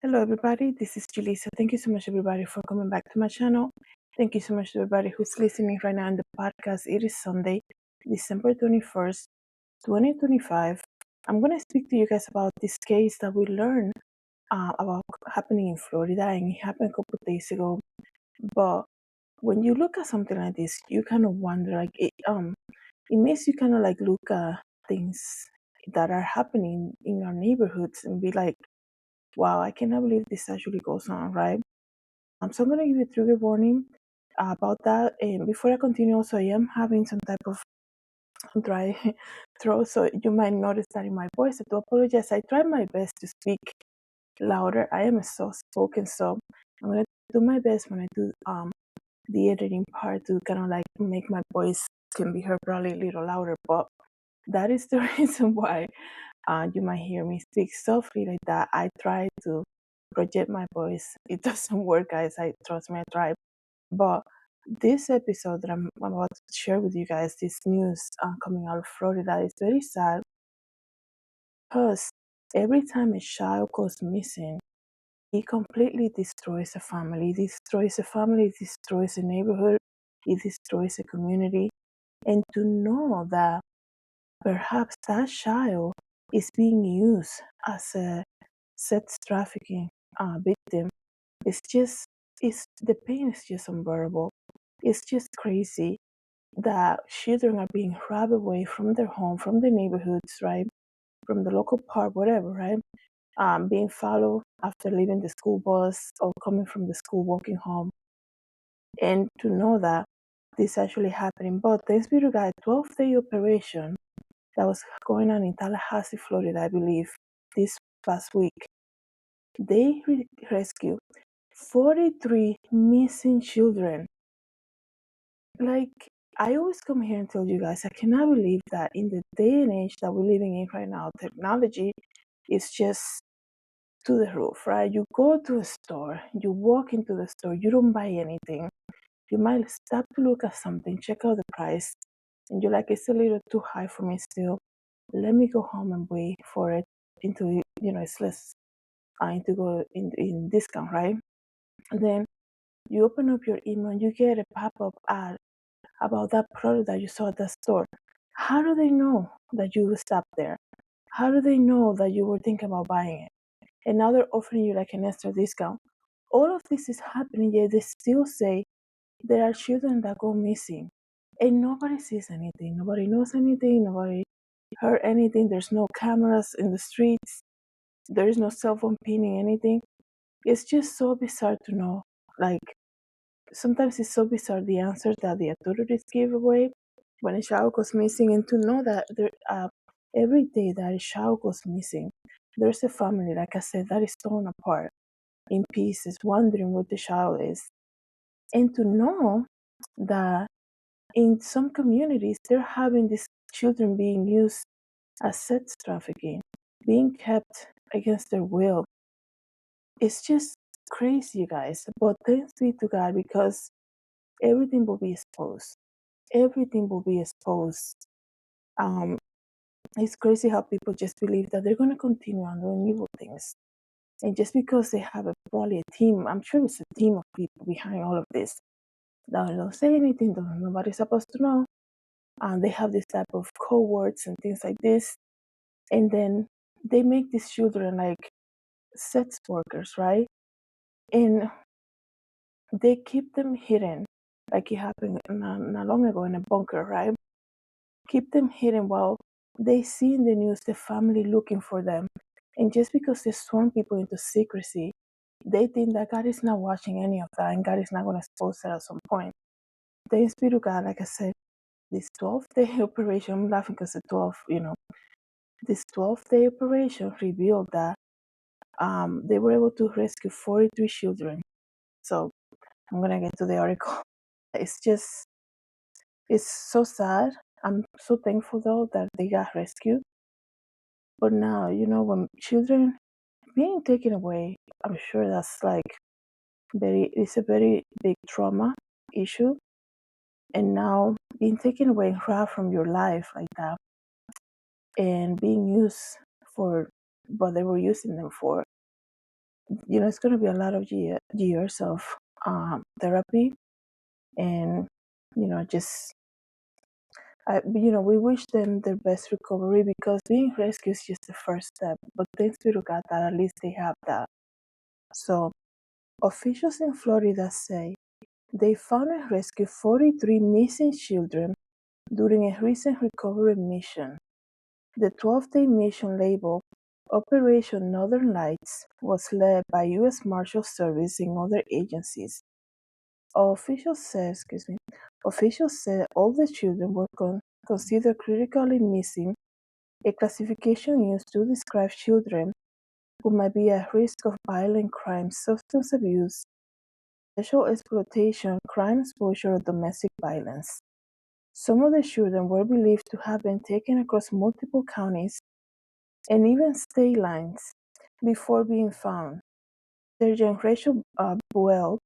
Hello, everybody. This is Julissa. Thank you so much, everybody, for coming back to my channel. Thank you so much to everybody who's listening right now in the podcast. It is Sunday, December 21st, 2025. I'm going to speak to you guys about this case that we learned about happening in Florida, and it happened a couple of days ago. But when you look at something like this, you kind of wonder, it makes you kind of like look at things that are happening in our neighborhoods and be like, wow, I cannot believe this actually goes on, right? So I'm going to give you a trigger warning about that. And before I continue, also, I am having some type of dry throat, so you might notice that in my voice. I do apologize. I try my best to speak louder. I am a soft spoken, so I'm going to do my best when I do the editing part to kind of like make my voice can be heard probably a little louder. But that is the reason why you might hear me speak softly like that. I try to project my voice. It doesn't work, guys. I trust me, I try. But this episode that I'm about to share with you guys, this news coming out of Florida, is very sad because every time a child goes missing, it completely destroys a family. It destroys a family, it destroys a neighborhood, it destroys a community. And to know that perhaps that child is being used as a sex trafficking victim, it's the pain is just unbearable. It's just crazy that children are being robbed away from their home, from their neighborhoods, right? From the local park, whatever, right? Being followed after leaving the school bus or coming from the school walking home. And to know that this actually happening. But thanks be to God, 12-day operation that was going on in Tallahassee, Florida, I believe, this past week. They rescued 43 missing children. Like, I always come here and tell you guys, I cannot believe that in the day and age that we're living in right now, technology is just to the roof, right? You go to a store, you walk into the store, you don't buy anything. You might stop to look at something, check out the price, and you're like, it's a little too high for me still. Let me go home and wait for it into, it's less to go in discount, right? And then you open up your email and you get a pop-up ad about that product that you saw at the store. How do they know that you stopped there? How do they know that you were thinking about buying it? And now they're offering you like an extra discount. All of this is happening, yet they still say there are children that go missing. And nobody sees anything. Nobody knows anything. Nobody heard anything. There's no cameras in the streets. There is no cell phone pinging anything. It's just so bizarre to know. Like, sometimes it's so bizarre the answers that the authorities give away when a child goes missing, and to know that every day that a child goes missing, there's a family, like I said, that is torn apart in pieces, wondering what the child is. And to know that in some communities, they're having these children being used as sex trafficking, being kept against their will. It's just crazy, you guys. But thanks be to God, because everything will be exposed. Everything will be exposed. Um, it's crazy how people just believe that they're going to continue on doing evil things. And just because they have probably a team, I'm sure it's a team of people behind all of this, that don't say anything, that nobody's supposed to know. And they have this type of cohorts and things like this. And then they make these children like sex workers, right? And they keep them hidden, like it happened not long ago in a bunker, right? Keep them hidden while they see in the news the family looking for them. And just because they sworn people into secrecy, they think that God is not watching any of that and God is not going to expose it at some point. Thanks be to God, like I said, this 12-day operation, I'm laughing because the 12, this 12-day operation revealed that they were able to rescue 43 children. So I'm going to get to the article. It's so sad. I'm so thankful though that they got rescued. But now, when children being taken away, I'm sure that's like it's a very big trauma issue. And now being taken away and robbed from your life like that and being used for what they were using them for, it's going to be a lot of years of therapy, and just we wish them their best recovery, because being rescued is just the first step. But thanks be to God that at least they have that. So officials in Florida say they found and rescued 43 missing children during a recent recovery mission. The 12-day mission, labeled Operation Northern Lights, was led by U.S. Marshal Service and other agencies. Officials said all the children were considered critically missing, a classification used to describe children who might be at risk of violent crime, substance abuse, sexual exploitation, crime exposure, or domestic violence. Some of the children were believed to have been taken across multiple counties and even state lines before being found. Sergeant Rachel Buell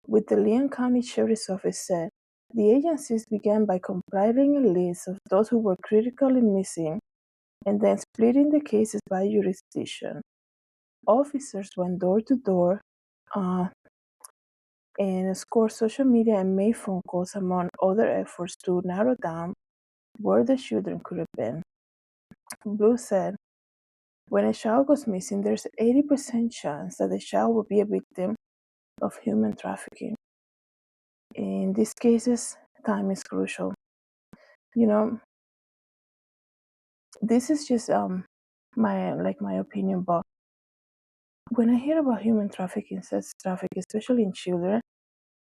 with the Leon County Sheriff's Office said the agencies began by compiling a list of those who were critically missing and then splitting the cases by jurisdiction. Officers went door to door and scored social media and made phone calls, among other efforts to narrow down where the children could have been. Blue said, when a child goes missing, there's an 80% chance that the child will be a victim of human trafficking. In these cases, time is crucial. This is just my opinion, but when I hear about human trafficking, sex trafficking, especially in children,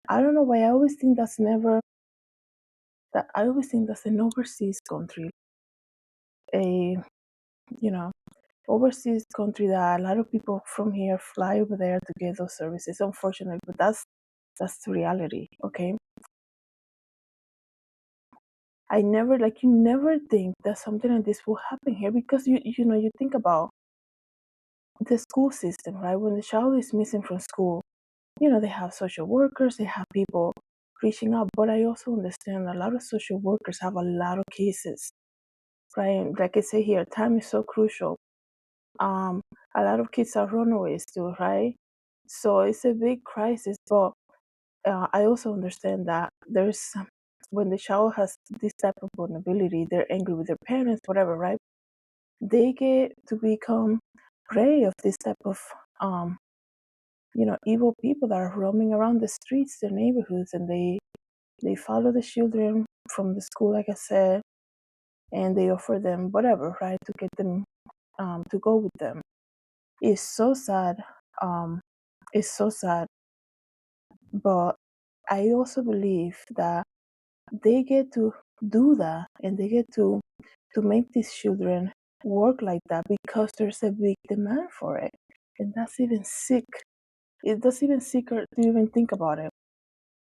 I don't know why I always think that's an overseas country, a overseas country that a lot of people from here fly over there to get those services. Unfortunately, but that's the reality. Okay, you never think that something like this will happen here, because you think about the school system, right? When the child is missing from school, they have social workers, they have people reaching out. But I also understand a lot of social workers have a lot of cases, right? And like I say here, time is so crucial. A lot of kids are runaways too, right? So it's a big crisis. But I also understand that when the child has this type of vulnerability, they're angry with their parents, whatever, right? They get to become prey of this type of evil people that are roaming around the streets, their neighborhoods, and they follow the children from the school, like I said, and they offer them whatever, right, to get them to go with them. It's so sad. Um, it's so sad. But I also believe that they get to do that, and they get to make these children work like that because there's a big demand for it. And that's even sick. That's even sicker to even think about it.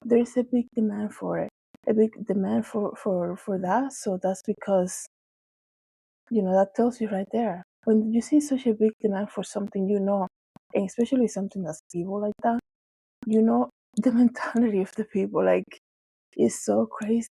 There's a big demand for it, a big demand for that. So that's because, that tells you right there. When you see such a big demand for something, and especially something that's evil like that, the mentality of the people, like, is so crazy.